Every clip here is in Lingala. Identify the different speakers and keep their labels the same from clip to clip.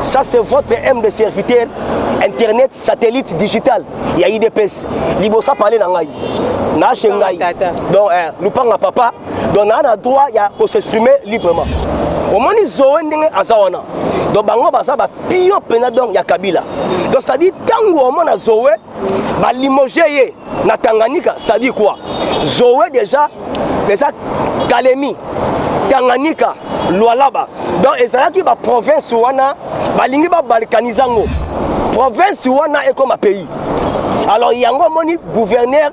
Speaker 1: Ça c'est votre M de serviteur internet satellite digital. Il y a IDPS. Libosa parler dans ngai. Na chengai. Donc lupanga papa. Donc on a droit de s'exprimer librement. Au moment où Zoé ndenge azawana. Donc bango basa ba pion pena donc ya Kabila. Donc c'est-à-dire tango au moment Zoé ba limogé na Tanganyika, c'est-à-dire quoi? Zoé déjà Kalemi, Tanganyika, Lualaba. Donc et ça qui ba province wana ba lingi ba balkanizango. Province wana est comme un pays. Alors il y a un moni gouverneur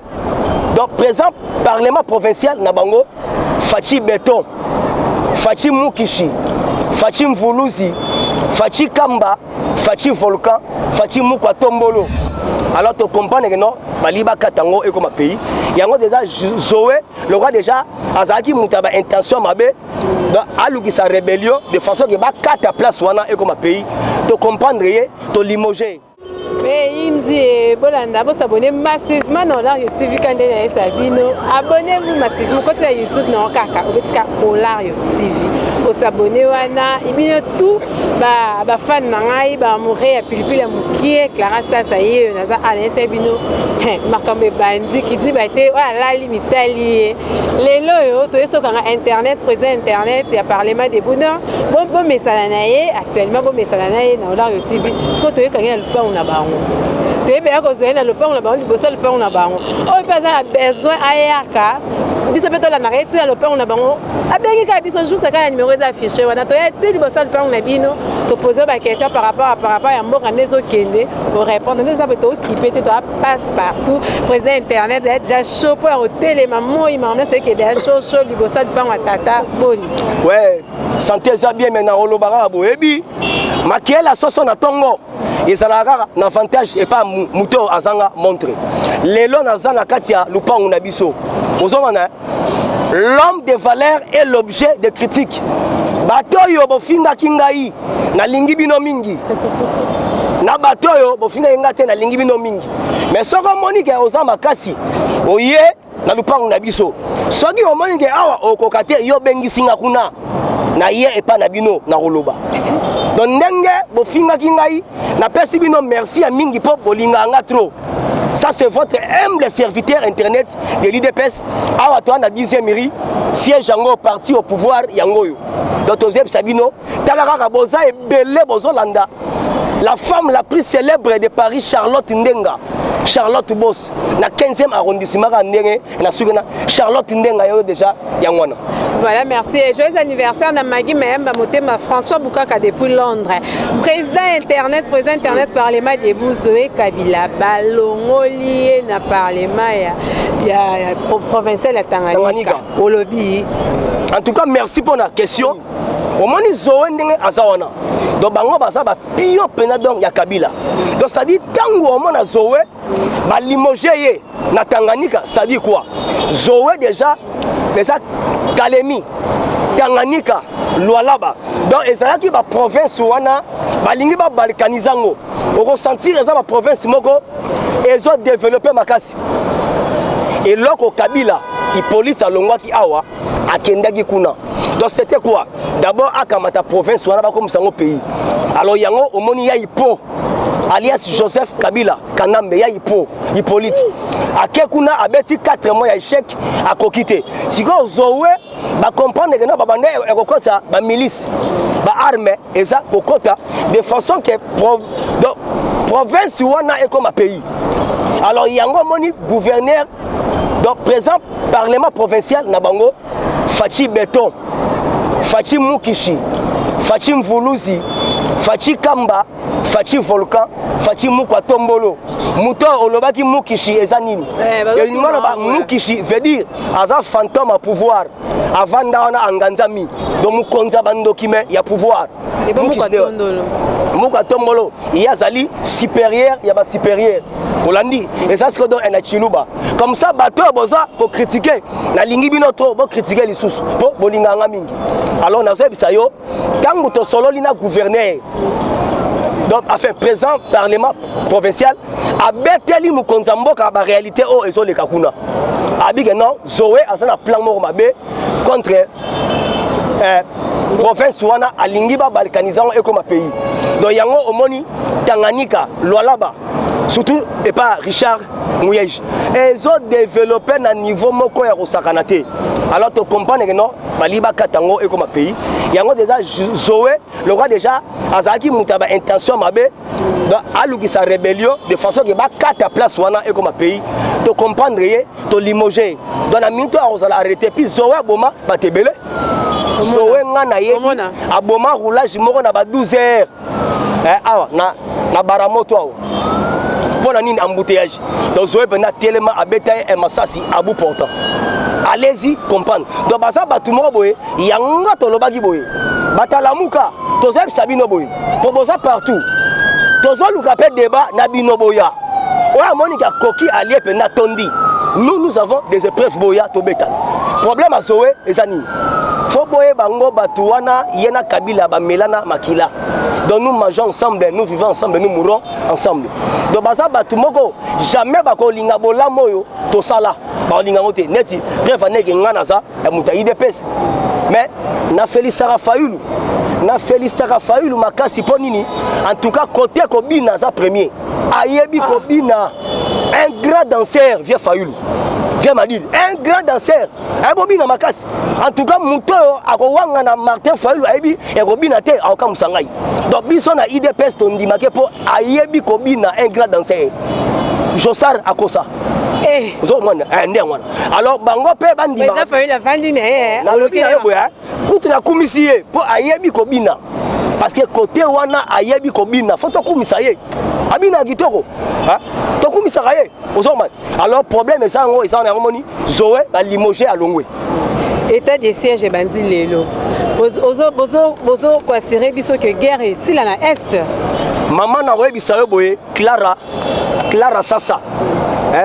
Speaker 1: donc présent parlement provincial na bango Fachi Beton, Fachi Mukishi, Fachi Mvuluzi, Fachi Kamba, Fachi Volcan, Fachi Mukwatombolo. Alors tu comprends que non, Baliba Katango est comme un pays. Il y a déjà Zoé, le roi déjà Azaki Moutaba intention mabe donc aluki sa rébellion de façon que ba 4 place wana est comme un pays. Tu comprendre tu limoger.
Speaker 2: Mais Indi Bolanda, vous abonnez massivement dans la TV quand vous Sabino. Abonnez-vous massivement quand vous YouTube dans Kaka, au Lario TV. Vous abonnez wana, et bien tout, bah fan nangai, bah mourir à pilipili à moukier, Clara ça y est, on a ça Alain Sabino. Marcambe Bandi qui dit bah t'es la limite alliée. Les loyaux, tout ça quand internet, présent internet, il y a parlement des bonheurs. Bon mais ça n'aille actuellement bon mais ça n'aille dans Lario TV. Ce que tu es quand il y a le pain on a bah tu es bien que le pain on a bah on bosse le pain on a bah on pas besoin ayaka. Biso peut la narrete le pain on a bah on a bien que biso joue ça quand numéro affiché on a toi tu bosse le pain on a bino te poser ma question par rapport à mort en nezo kende pour répondre nous avons tout équipé tu dois passe partout président internet déjà chaud pour au télé maman il m'a c'est que déjà chaud li bosse le pain on tata boni
Speaker 1: ouais santé ça bien maintenant au lobara boebi makiel la sauce na tongo et ça n'a avantage et pas mouton azanga montré les lois nazana katia lupangu na biso l'homme de valeur est l'objet de critique batoyo bofinga kingai na lingi bino mingi na batoyo bofinga ngate na lingi bino mingi mais soko monique ozama kasi oye na lupangu na biso soki o monique awa okokate yo bengi singa kuna na ye et pas na bino na roloba donc ndenge bofinga kingai na pesi bino merci à mingi pop bolinga nga trop. Ça c'est votre humble serviteur internet de l'IDPS. Awa toi na 10e mairie, siège yango parti au pouvoir yangoyo. Donc Tozeb Sabino, talaraka boza et belé bozolanda. La femme la plus célèbre de Paris, Charlotte Ndenga. Charlotte Boss, na 15e arrondissement à Ndenge, na Sugana. Charlotte Ndenga yo déjà yangwana.
Speaker 2: Voilà, merci. Et joyeux anniversaire à Magui Mayamba Motema François Boukaka depuis Londres. Président Internet Parlement de Zoé Kabila. Balongoli na Parlement il y a provincial à Tanganyika. Au lobby.
Speaker 1: En tout cas, merci pour la question. Au moment où Zoé Ndenge Azawana. Donc bango basa ba pion pena donc ya Kabila. Donc c'est-à-dire tango au moment Zoé ba limogé na Tanganyika, c'est-à-dire quoi? Zoé déjà Kalemi, Tanganyika, Lualaba. Donc et ça qui ba province wana ba lingi ba balkanizango. On ressentir ça ba province moko et ont développé makasi. Et loko Kabila, Hippolyte Alongwa ki awa akendaki kuna. Donc c'était quoi? D'abord akamata province wana ba comme sango pays. Alors yango omoni ya Hippo alias Joseph Kabila Kanambe ya Hippolyte akekuna abeti 4 mois ya échec à kokite siko Zoé ba comprendre que na babande ekokota ba milice ba armée eza kokota de façon que province wana est comme un pays. Alors yango moni gouverneur donc présent parlement provincial na bango Fachi Beton, Fachi Mukishi, Fachi Mvuluzi, Fachi Kamba, Fachi Volcan, Fachi Mukwatombolo. Mouton olobaki Mukishi ezanini. Et nous Mukishi veut dire aza fantôme à pouvoir. Avant d'ana anganzami. Donc mukonza bandokime ya pouvoir. Mukwatombolo. Il y a zali supérieur, il y a ba supérieur. Olandi. Et ça c'est que dans un chiluba. Comme ça bateau boza pour critiquer. Na lingi bino trop pour critiquer les sous. Pour bolinga mingi. Alors na zebisa yo tango to solo lina gouverneur. Donc, enfin, présent parlement provincial, a beteli mukonza mboka ba réalité o ezo le kakuna. Abige non, Zoé a un plan mort mabé contre province wana alingi ba balkanisant et comme pays. donc yango omoni Tanganyika Lualaba surtout et pas Richard Mouyej ils ont développé na niveau moko ya kosakana te alors tu comprends que non baliba katango et comme pays yango déjà Zoé le roi déjà azaki mutaba intention mabe donc aluki sa rébellion de façon que ba kata place wana et comme pays tu comprendre to limoger donc na minto a arrêter puis Zoé boma batebele Zoé ngana ye aboma roulage moko na ba 12 heures awa na baramoto awa pour la ligne embouteillage. Donc Zoé Bena tellement à bétail et Massassi à bout portant. Allez-y comprendre. Donc basa batumo boye, yanga tolobagi boye. Batalamuka, tozeb sabino boye. Proposa partout. Tozo lukape débat nabino boya. Oya monika koki allié pena tondi. Nous avons des épreuves boya to bétal. Problème à Zoé et Zani. Faut boye bango batuana yena kabila ba melana makila. Donc nous mangeons ensemble, nous vivons ensemble, nous mourons ensemble. Donc baza batumoko jamais bako linga bola moyo to sala ba linga ngote neti bref aneke ngana za e mutayi de pes. Mais na Félix Rafaulu makasi ponini en tout cas côté Kobina za premier. Ayebi Kobina un grand danseur vient Faulu. Viens m'a dit un grand danseur. Un Bobina makasi. En tout cas muto akowanga na Martin Faulu ayebi e Kobina te aoka musangai. Donc biso na IDPS tondi make po ayebi Kobina un grand danseur. Josar akosa. Zo mwana ndé mwana. Alors bango pe bandi
Speaker 2: ma. Mais Faulu la fandi né.
Speaker 1: Na loki na yebo ya. Kutu na kumisiye po ayebi Kobina. Parce que côté wana ayebi Kobina faut to kumisa ye. Abina kitoko. Hein? To kumisa ye. Alors problème est ça ngo isa na ngomoni Zoé ba limoger à Longwe.
Speaker 2: État de siège bandi lelo. Bozo kwa sere biso que guerre ici là na est.
Speaker 1: Maman na webi sayo boye Clara Sasa.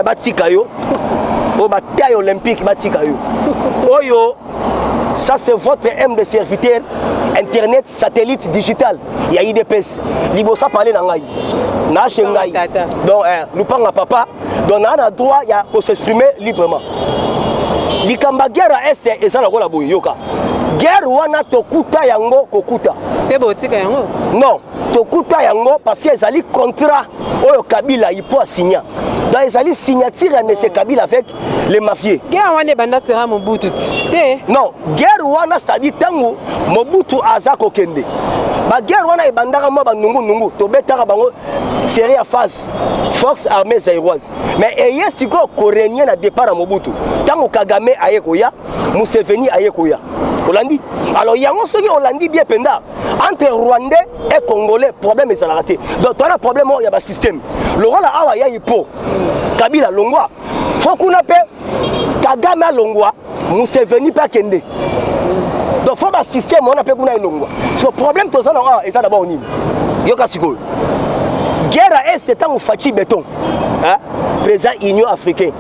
Speaker 1: Batika yo. O bataille olympique batika yo. Oyo ça c'est votre M de serviteur internet satellite digital. Il y a IDPS. Libosa parler na ngai. Na chengai. Donc lupanga papa donc on a droit ya ko s'exprimer librement. Likamba guerre est et ça la kola boye yoka. Guerre wana tokuta yango kokuta.
Speaker 2: Te botika yango?
Speaker 1: Non, tokuta yango parce que ezali contrat oyo Kabila il peut signer. Donc ezali signature de ce Kabila avec les mafieux.
Speaker 2: Guerre wana banda sera Mobutu te.
Speaker 1: Non, guerre wana c'est-à-dire tango Mobutu aza kokende. Ba guerre wana ebandaka mo ba nungu to betaka bango série à phase force armée zaïroise. Mais eye siko korénien na départ à Mobutu. Tango Kagame ayekoya, Museveni ayekoya. Hollandi. Alors yango soki Hollandi bien penda entre Rwandais et Congolais problème est ça raté. Donc on a problème il y a ba système. Le rôle awa ya ipo Kabila longwa. Faut qu'on appelle Kagame longwa, Museveni pas kende. Donc faut un système on appelle kuna longwa. Ce problème tout ça et ça d'abord nini. Yoka siko. Guerre à est tant Fachi béton. Hein? Président Union africaine.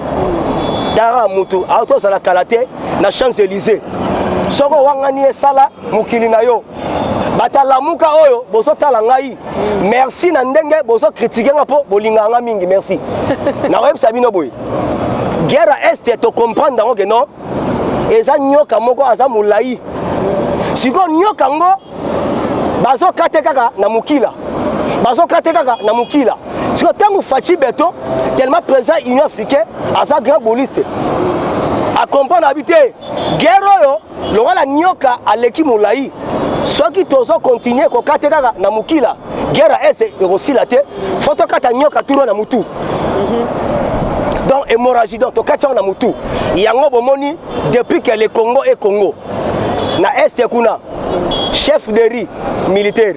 Speaker 1: Dara mutu auto ça la kalaté na Champs-Élysées. Soko wangani sala mukili na yo. Batalamuka oyo boso tala ngai. Merci na ndenge boso critiquer ngapo bolinga nga mingi merci. Na web sabino boy. Guerre à est to comprendre donc non. Eza nyoka moko aza mulai. Siko nyoka ngo bazo katekaka na mukila. Bazo katekaka na mukila. Siko tangu Fachi Beto tellement présent Union africaine aza grand boliste. A comprendre habiter guerre yo le wala nyoka aleki mulai. Soki tozo continuer ko katekaka na mukila. Guerre est aussi la tête. Faut to kata nyoka turo na mutu. Donc hémorragie donc to kata na mutu. Yango bomoni depuis que le Congo est Congo. Na est kuna chef de riz militaire,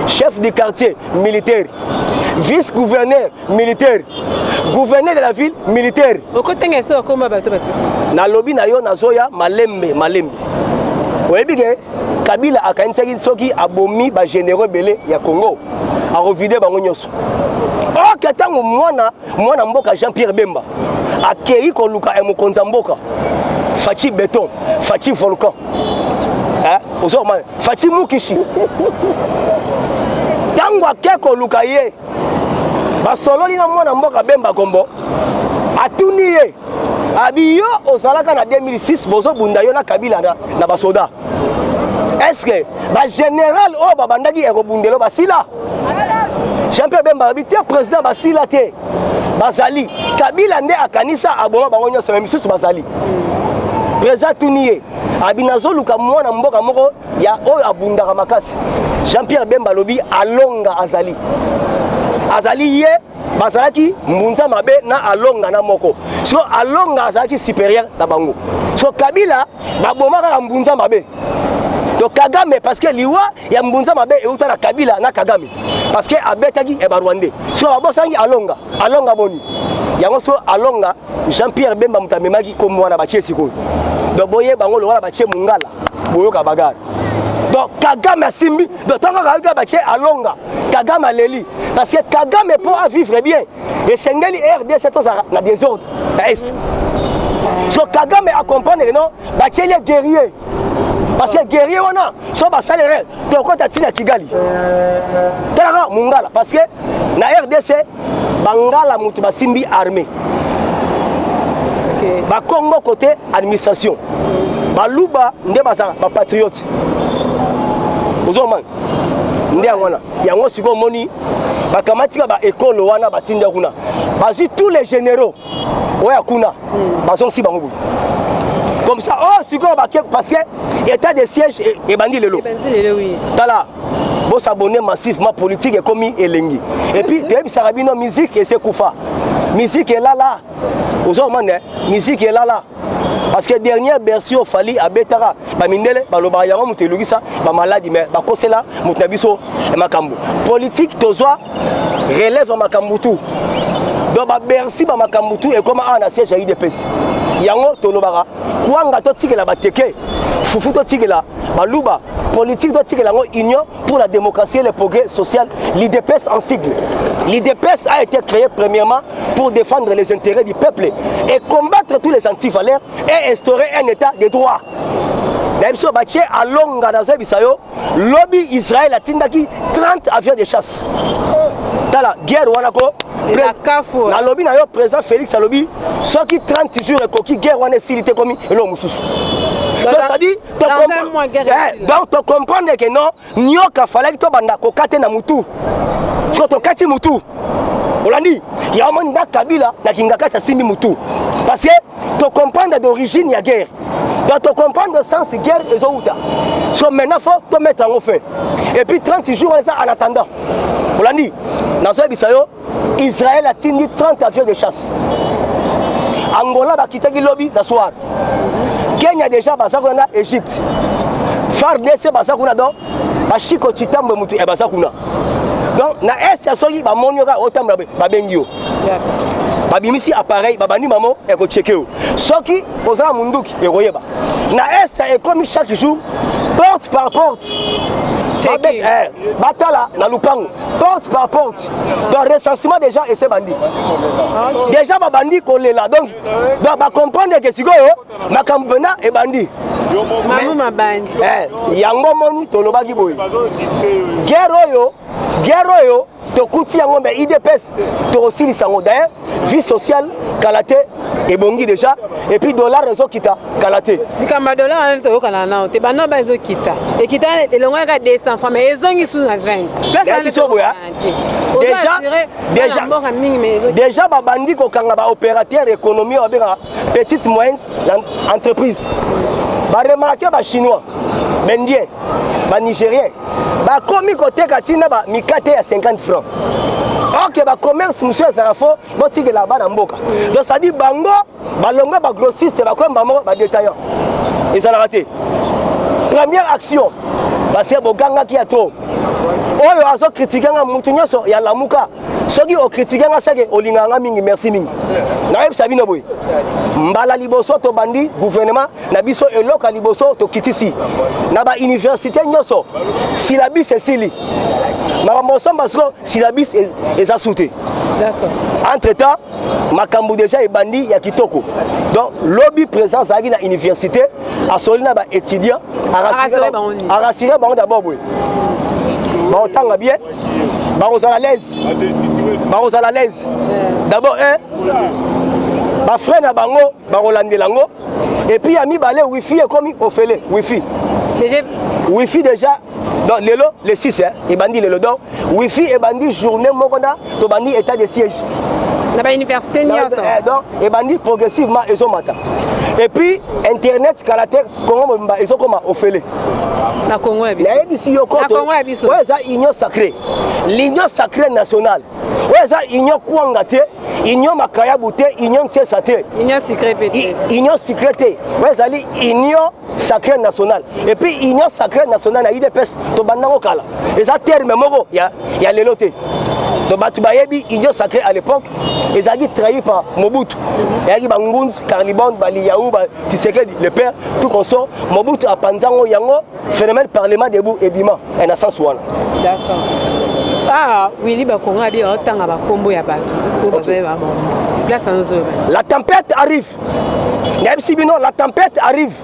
Speaker 1: chef du quartier militaire, vice-gouverneur militaire, gouverneur de la ville militaire. Na lobby na yo na zoya malembe. Oebige Kabila akanisaki soki abomi ba généraux belé ya Congo a revider bango nyoso. O ketango mwana mboka Jean-Pierre Bemba akei ko luka e mokonza mboka Fachi Béton, Fachi Volcan. Hein? Ozoma Fachi Mukishi. Tango akeko luka ye. Ba solo ni na mwana mboka Bemba Kombo. Atuni ye. Abiyo ozalaka na 2006 bozo bunda yo na Kabila na basoda. est-ce que ba général o babandaki ekobundelo basila Jean-Pierre Bemba habité président basila te bazali Kabila nde akanisa aboma bango nyonso même sous bazali président tunier abinazo luka mwana mboka moko ya oyo abundaka makasi Jean-Pierre Bemba lobi alonga azali ye bazalaki mbunza mabe na alonga na moko so alonga azalaki supérieur na bango so Kabila babomaka mbunza mabe donc Kagame parce que liwa ya mbunza mabe euta na Kabila na Kagame parce que abetaki e barwande so babosangi alonga boni yango so alonga Jean-Pierre Bemba mutamemaki ko mwana batie sikoyo donc boye bango lo wala batie mungala boyoka bagara donc Kagame asimbi donc tant que batie alonga Kagame aleli parce que Kagame pour vivre bien et sengeli RDC to ça na désordre na est so Kagame a comprendre que non batie les guerriers parce que guerrier wana so ba salaire donc quand atina Kigali tala mungala parce que na RDC bangala mutu basimbi armée ba Congo côté administration baluba nde baza ba patriote ozoman nde ngwana yango siko moni bakamatika ba école wana batinda kuna bazi tous les généraux oya kuna bazo si bango comme ça oh siko parce que état de siège et bandi lelo oui tala bo s'abonner massivement politique et comme elengi et puis debi sarabino musique et c'est koufa musique est là ozoman musique est là parce que dernière version fali abetara ba mindele ba loba yango muteluki ça ba maladie mais ba kosela mutnabiso makambo politique tozwa relève makambo tout donc ba Bercy ba makambo tout et comment ana siège IDPS yango tolobaka kuanga to tikela bateke fufu to tikela baluba politique to tikela ngo union pour la démocratie et le progrès social l'IDPS en sigle l'IDPS a été créé premièrement pour défendre les intérêts du peuple et combattre tous les antivaleurs et instaurer un état de droit. Même si on bâtit à Longa dans un bisayo, lobby Israël a tindaki 30 avions de chasse. Dans la guerre wanako, la lobby n'a eu président Félix à lobby, soit qui 30 jours et coquille guerre wana silité comme et l'homme sous. Donc c'est-à-dire donc tu comprends que non, nyoka fallait que tu banda kokate na mutu. Tu to kati mutu. Olandi, il y a un monde Kabila na kingakata simbi mutu. Parce que tu comprends d'origine ya guerre. Donc tu comprends le sens guerre et zouta. So maintenant faut te mettre en fait. Et puis 30 jours en attendant. Olandi, dans ce bisayo, Israël a tenu 30 avions de chasse. Angola ba kitaki lobby da soir. Kenya déjà basakuna Égypte. FARDC basakuna do ba Chiko Chitambo mutu e basakuna. Donc na est soki ba monyoka otamba ba bengio. Babimisi appareil babani mamo e ko checker. Soki ozala munduki e koyeba. Na est e comme chaque jour porte par porte. Batala na lupango porte par porte. Donc recensement des gens et ces bandits. Déjà ba bandits kolela donc ba comprendre que sikoyo makambena e bandit.
Speaker 2: Mamu mabandi.
Speaker 1: Yango moni tolobaki boy. Guerre oyo to kuti yango mais IDPS to aussi lisango d'ailleurs vie sociale kalate et bongi déjà et puis dollar réseau kita kalate.
Speaker 2: Nikamba dollar on to kana na te bana ba zo kita. Et kita elonga ka 200 francs mais ezongi sous na 20.
Speaker 1: Déjà ba bandi ko kanga ba opérateur économie ou bien petites moyennes entreprises. Ba remarquer ba chinois, bendien, ba nigérien. Ba komi côté katina ba mikate à 50 francs. Ok ba commerce monsieur Zarafo botike là-bas na mboka. Donc ça dit bango balonga ba grossiste ba comme ba détaillant. Ils ont raté. Première action parce que boganga qui a trop. Oyo azo critiquer nga mutu nyoso ya lamuka. Soki o critiquer nga sake olinganga mingi merci mingi. Na yeb sabino boy. Mbala liboso to bandi gouvernement na biso eloka liboso to kitisi. Na ba université nyoso syllabus esili. Makambo somba so syllabus eza souté.
Speaker 2: D'accord.
Speaker 1: Entre-temps, makambo déjà e bandi ya kitoko. Donc lobby présence à la université a solina ba étudiant a rassurer ba d'abord boy. Ba otanga bien. Ba à l'aise. D'abord ba frère na bango ba rolandelango et puis ami balé wifi et comme au fele wifi
Speaker 2: Déjà
Speaker 1: Wi-Fi déjà donc lelo le 6 hein, et bandi lelo donc Wi-Fi et bandi journée mokona to bandi état de siège.
Speaker 2: Na ba université nyonso.
Speaker 1: Donc et bandi progressivement ils ont matin. Et puis internet caractère Congo mba ils ont comme ofele.
Speaker 2: Na Congo ya biso.
Speaker 1: Na ebisi yo koto.
Speaker 2: Na Congo ya biso.
Speaker 1: Ouais ça union sacrée. L'union sacrée nationale. Ouais ça union kwangate, union makaya bouté, union tsesate.
Speaker 2: Union secret pété.
Speaker 1: Union secrète. Ouais ça li union sacrée nationale. Et puis union sacrée nationale na IDPS to bandango kala. Et ça terme moko ya leloté. Donc batu bayebi union sacrée à l'époque, ils ont été trahis par Mobutu. Et il y a Ngunz, Carlibon, Bali Yaou, Tshisekedi, le père, tout consort. Mobutu a Panzango Yango, phénomène parlement debout et bima. Un sens one.
Speaker 2: D'accord. Ah, Willy Bakongo a dit autant à Bakombo ya Bato.
Speaker 1: La tempête arrive. La tempête arrive.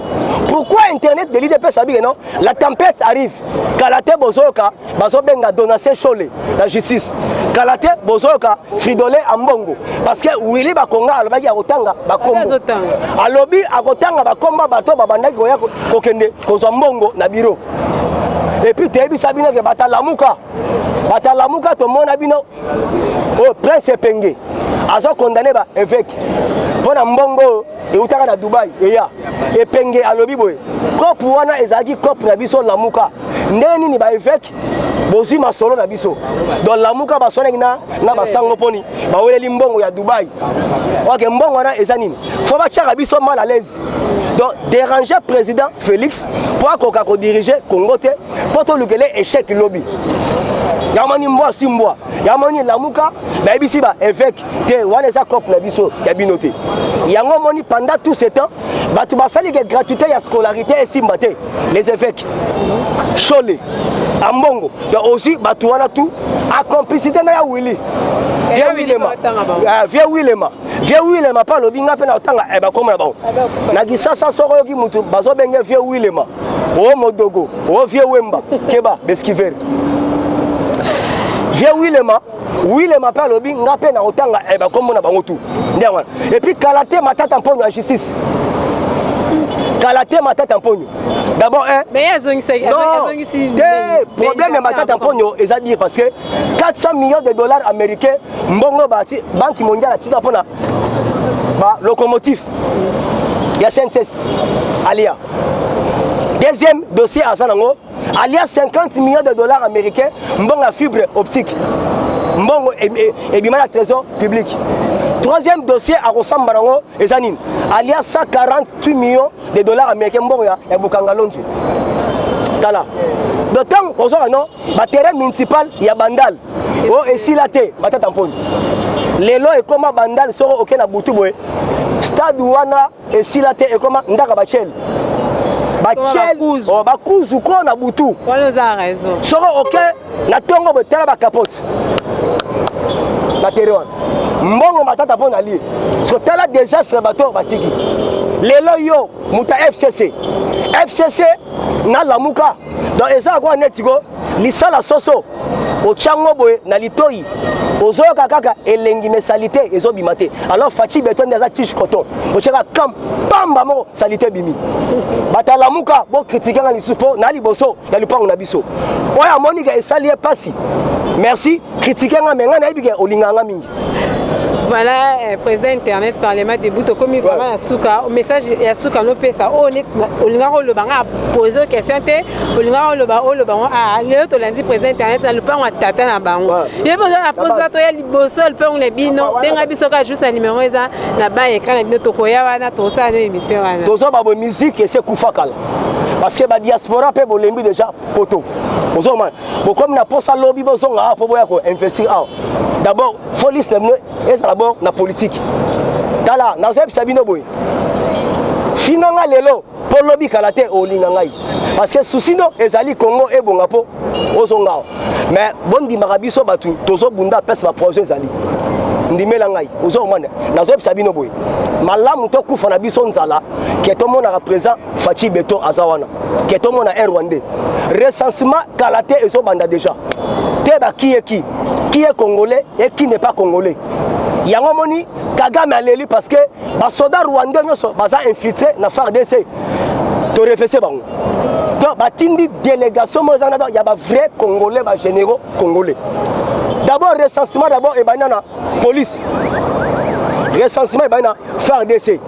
Speaker 1: Pourquoi Internet de l'IDPS a dit non? La tempête arrive. Kalate Bozoka, Bazobenga donation Cholé, la justice. Kalate Bozoka, Fridolé Ambongo. Parce que Willy Bakonga alobaki akotanga bakombo. Alobi akotanga bakomba bato babandaki koya kokende kozwa mbongo na bureau. Et puis tebi sabino ke batalamuka. Batalamuka to mona bino. Oh prince Penge. Azo condamné ba évêque. Pona mbongo et utaka na Dubai eya. Et Penge alobi boy. Cop wana ezaki cop na biso lamuka. Ndeni ni ba évêque. Bozi masolo na biso. Dans lamuka ba sona na basango poni. Ba weleli mbongo ya Dubai. OK mbongo wana ezanini. Faut ba tchaka biso mal à l'aise. Donc déranger président Félix pour qu'on diriger Congo te pour tout le échec lobby. Yamani mboa simboa. Yamani lamuka ba ebisi ba évêque te wana za cop na biso ya binoté. Yango moni pendant tout ce temps batu basali que gratuité ya scolarité et simbate les évêques. Cholé Ambongo. Donc aussi batu wana tout a complicité na ya Willy. Viens Willema. Viens Willema. Vieux Willema pas le binga pe na otanga e ba komona ba. Na gisasa soko yoki mutu bazo benge vieux Willema. O modogo, o vieux Wemba, keba beskiver. Vieux Willema pas le binga pe na otanga e ba komona bango tout. Ndiana. Et puis Kalate matata mponyo en justice. Kalate matata mponyo. D'abord
Speaker 2: mais il
Speaker 1: problème de matata mponyo eza dire parce que 400 millions de dollars américains mbongo bati banque mondiale a tika pona ba locomotive ya SNCF Alia. Deuxième dossier à Zanango, Alia 50 millions de dollars américains mbongo fibre optique. Mbongo et bima la trésor public. Troisième dossier à Rosambarango et Zanine. Alia 148 millions de dollars américains mbongo ya Bukangalonji. Tala. D'autant que non, le terrain municipal il y a Bandal. Oh et si la té, matata mponi. Les lois et comment Bandal sont ok na butuboé. Stade wana et si la té et comment ndaka bachel. Bachel oh bakuzu ko na butu.
Speaker 2: Voilà ça raison.
Speaker 1: Soro ok na tongo betala ba capote. Na terrain. Mbongo matata mpona li. So tala désastre bato batiki. Lelo yo muta FCC na lamuka dans eza quoi netiko lisala soso ochango boye na litoi ozoka kaka elengi me salité ezobimate alors Fachi Beton des tige coton ochaka kam pamba mo salité bimi batalamuka bo critiquer na lisupo na liboso ya lupango na biso oya monika esali pasi merci critiquer nga menga na ibike olinganga mingi.
Speaker 2: Voilà, président internet parlement debout comme vraiment la souka message ya souka no pesa o net olingaro le banga poser question te olingaro le ba o le banga ah le to lundi président internet na le pa wa tata na bango ye besoin na poser to ya liboso le pa on le bino benga biso ka juste numéro eza na ba écran na bino to koya wana to sa no émission wana
Speaker 1: tozo ba musique et c'est kufakala parce que ba diaspora pe bolembi déjà poto ozo man bo comme na posa lobby bozo nga po boya ko investir ah d'abord faut liste et d'abord la politique. Tala, na zeb sabino boy. Finanga lelo pour lobby kalate o lingangai. Parce que souci no ezali Congo e bongapo ozonga. Mais bon di marabiso batu tozo bunda pesa ba projet ezali. Ndimela ngai ozo mane na zeb sabino boy. Malamu to kufa na biso nzala ke to mona représente Fachi Beton azawana. Ke to mona Rwandais. Recensement kalate ezo banda déjà. Teba qui est congolais et qui n'est pas congolais. Yango moni Kagame aleli parce que ba soldats rwandais ñoso baza infiltré na FARDC. To refese bango. donc batindi délégation il y a des vrais Congolais, des généraux Congolais. D'abord recensement, d'abord et banana police. Recensement et banana FARDC.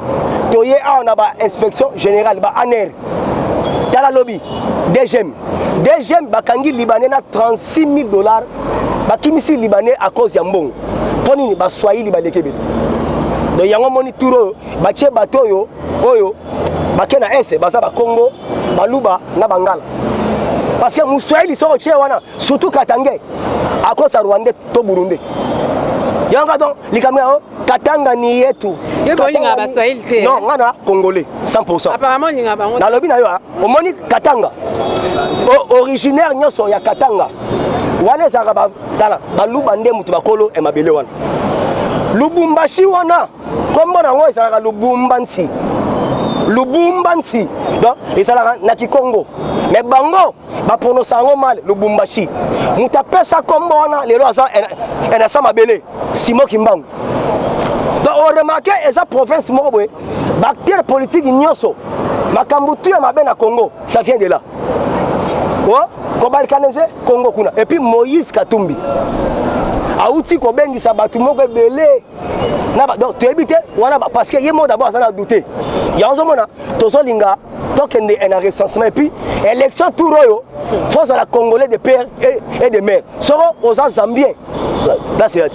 Speaker 1: Toye on a ba inspection générale ba ANER. Tala lobby DGM. DGM bakangi libanais na $36,000. Bakimisi libanais à cause ya mbongo. Ponini ba Swahili ba lekebele. Donc yango moni turo ba tie bato yo oyo bakena ese baza ba Congo, baluba na bangala. Parce que Moussaïli sont surtout Katangé, à cause de Rwanda, to Burundi. Yanga donc, les caméras, Katanga ni yetu. Non, on a Congolais, 100%.
Speaker 2: Apparemment, il y a un
Speaker 1: dans le bina, au moni Katanga. Originaire, nous sommes à Katanga. Wane Zaraba, Balubande Mutubakolo et Mabelewan. Lubumbashi wana, comme on a un Lubumbansi. Lubumbansi, donc et ça na Kikongo. Mais bango, ba prononcer mal Lubumbashi. Mutape ça comme on a les lois et na sama belé. Simo Kimbangu. Donc on remarque esa province mobwe, bactère politique nyonso. Makambutu ya mabe na Congo, ça vient de là. Oh, ko balkaniser Congo kuna. Et puis Moïse Katumbi. Aouti ko bengi sa batu moko belé. Donc tu habites parce que yemo d'abord ça a douté. Il y a un moment tozo linga tokende un recensement et puis élection tout royo force à la Congolais de père et de mère. Soro aux Zambiens. Là c'est là.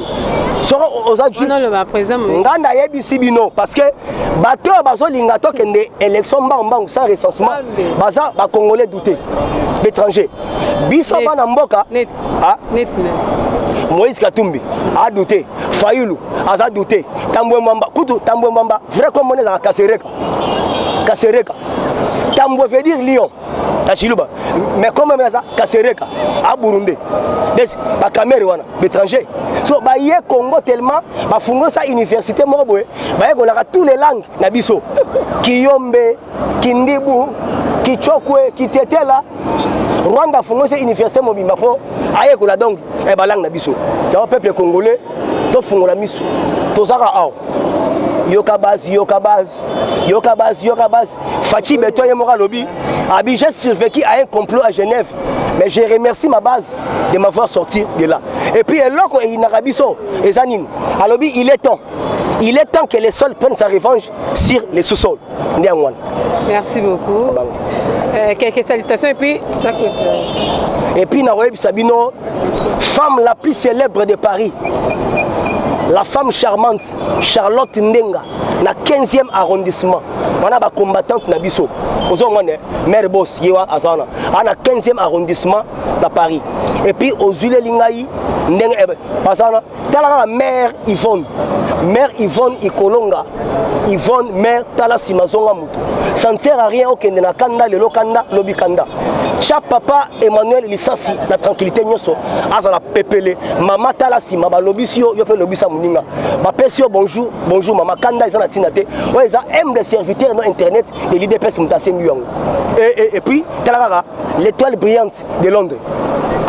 Speaker 1: Soro aux
Speaker 2: non le président
Speaker 1: nganda yebisi bino parce que bato bazo linga tokende élection mbang sans recensement baza ba Congolais douté l'étranger. Biso bana mboka
Speaker 2: net
Speaker 1: Moïse Katumbi a douté, Fayulu a douté, Tamboué Mamba, Koutou, Tamboué Mamba, vrai comme on est dans Kasereka. Kasereka. Tamboué veut dire Lyon, Tachiluba. Mais comme on est dans Kasereka, à Burundi, la caméra, l'étranger. So, bah, y est Congo tellement, bah, fondé sa université, moi, bah, y a tous les langues, Nabiso, Kiyombe, Kindibu, Kichokwe, Kitetela. Rwanda fondé sa université, Mobimba, aye ko la donc e balang na biso le peuple congolais to fungola miso to saka aw yoka base Fachi Beto et Mora Lobby j'ai survécu à un complot à Genève mais je remercie ma base de m'avoir sorti de là et puis loko e inarabiso ezanin à Lobby il est temps que les sols prennent sa revanche sur les sous-sols.
Speaker 2: Merci beaucoup. Quelques salutations et puis
Speaker 1: Naroeb Sabino, femme la plus célèbre de Paris, la femme charmante Charlotte Ndenga, na 15e arrondissement. On a des combattantes na biso. Mère boss yewa azana. Na 15e arrondissement de Paris. Et puis aux Zule Lingaï Ndenga bazana. Tala mère Yvonne Ikolonga. Yvonne mère Tala Simazonga Mutu. Ça ne sert à rien au Kenda Kanda le Lokanda Lobikanda. Chaque papa Emmanuel Lissassi la tranquillité nyoso azala pepele maman Tala Sima ba lobisio yo pe lobisa muninga. Ba pesio bonjour maman Kanda izana tinate. Ouais ça aime des serviteurs dans internet et l'IDPS mutasengu yango. Et puis Tala l'étoile brillante de Londres.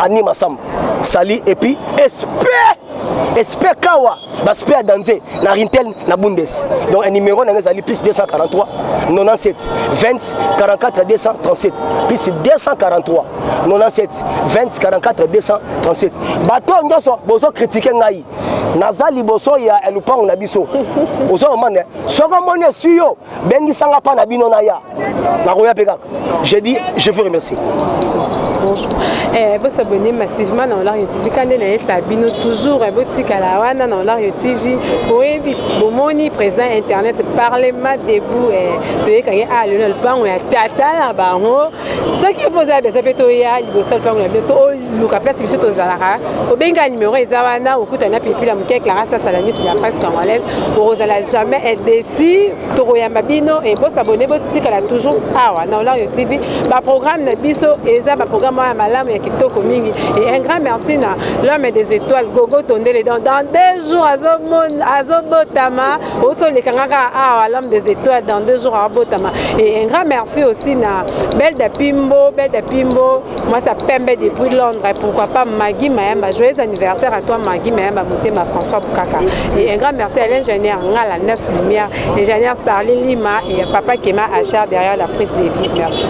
Speaker 1: Anima Sam Sali et puis espère Kawa Baspé Danze na Rintel na Bundes. Donc un numéro na ngazali plus 243 97 20 44 237 plus 243 97 20 44 237. Bato nyoso bozo critiquer ngai. Nazali boso ya elupang na biso. Ozo mane soko mone suyo bengi sanga pa na bino na ya. Na roya pekaka. Je dis je vous remercie.
Speaker 2: Bonjour. Vous s'abonnez massivement dans l'Ario TV. Quand vous avez Sabino, toujours à votre Kalawana dans l'Ario TV. Pour éviter Bomoni, président Internet, parlez-moi debout. Et quand il y a le pan ou il y a Tata là-bas. Ce qui est posé à Bezapetoya, il y a le sol pan ou il y a le place qui est aux Alara. Au Benga numéro Ezawana, au coup d'un appui, puis la mouquet, Clara Salami, c'est la presse congolaise. Pour vous allez jamais être déçu. Toroya Mabino et vous s'abonnez, votre Kala toujours. Ah, dans l'Ario TV. Le programme Nabiso et ça, le programme et un grand merci à l'homme des étoiles Gogo Tondele dans 2 jours à Botama à l'homme des étoiles dans 2 jours à Botama et un grand merci aussi à Belle de Pimbo moi ça permet depuis Londres pourquoi pas Maggie Mayamba joyeux anniversaire à toi Maggie Mayamba Moutema François Boukaka et un grand merci à l'ingénieur Ngala 9 Lumière l'ingénieur Starlin Lima et papa Kema Achar derrière la prise des vies. Merci.